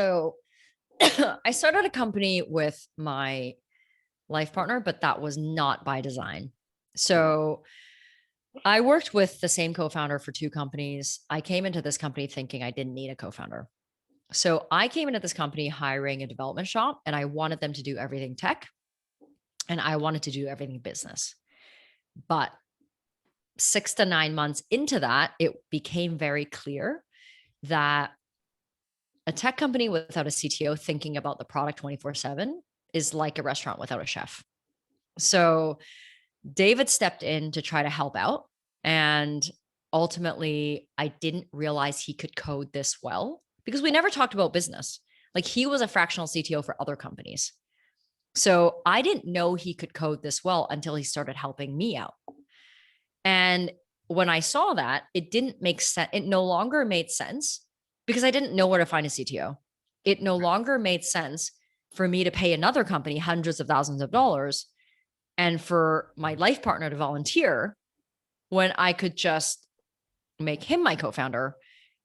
So I started a company with my life partner, but that was not by design. Mhm. So I worked with the same co-founder for two companies. I came into this company thinking I didn't need a co-founder. So I came into this company hiring a development shop and I wanted them to do everything tech and I wanted to do everything business. But 6 to 9 months into that, it became very clear that a tech company without a CTO thinking about the product 24/7 is like a restaurant without a chef. So David stepped in to try to help out. And ultimately, I didn't realize he could code this well because we never talked about business. Like he was a fractional CTO for other companies. So I didn't know he could code this well until he started helping me out. And when I saw that, it didn't make sense. It no longer made sense because I didn't know where to find a CTO. It no longer made sense for me to pay another company hundreds of thousands of dollars and for my life partner to volunteer when I could just make him my co-founder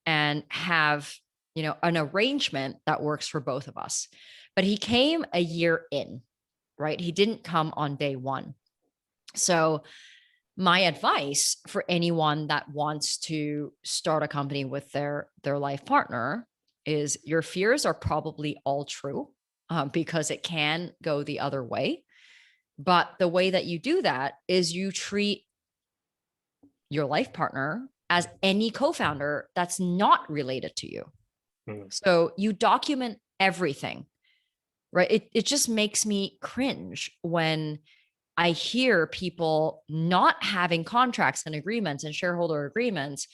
and have, an arrangement that works for both of us. But he came a year in, right? He didn't come on day one. So my advice for anyone that wants to start a company with their life partner is your fears are probably all true, because it can go the other way. But the way that you do that is you treat your life partner as any co-founder that's not related to you. Mhm. So you document everything, right? It just makes me cringe when I hear people not having contracts and agreements and shareholder agreements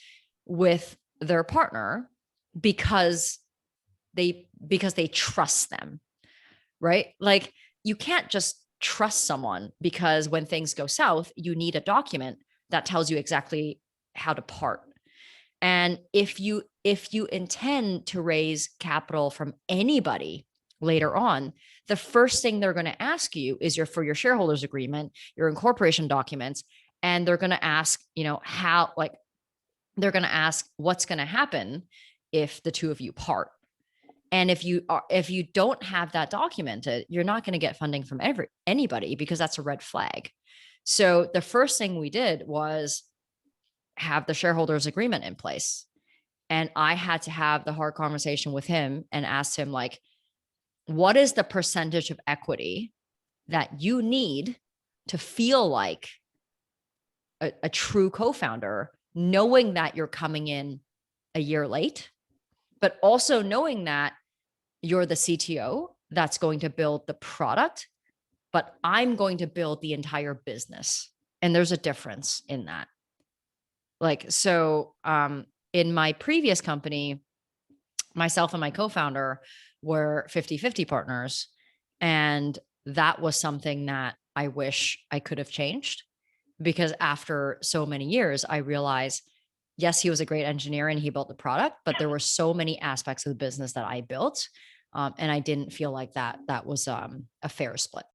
with their partner because they trust them, right? Like you can't just trust someone because when things go south, you need a document that tells you exactly how to part. And if you intend to raise capital from anybody later on, the first thing they're going to ask you is your shareholders agreement, your incorporation documents, and they're going to ask, how like they're going to ask what's going to happen if the two of you part. And if you don't have that documented, you're not going to get funding from anybody because that's a red flag. So the first thing we did was have the shareholders agreement in place. And I had to have the hard conversation with him and ask him, like, what is the percentage of equity that you need to feel like a true co-founder, knowing that you're coming in a year late, but also knowing that you're the CTO that's going to build the product, but I'm going to build the entire business. And there's a difference in that. In my previous company, myself and my co-founder were 50-50 partners. And that was something that I wish I could have changed because after so many years, I realized, yes, he was a great engineer and he built the product, but there were so many aspects of the business that I built. And I didn't feel like that was a fair split.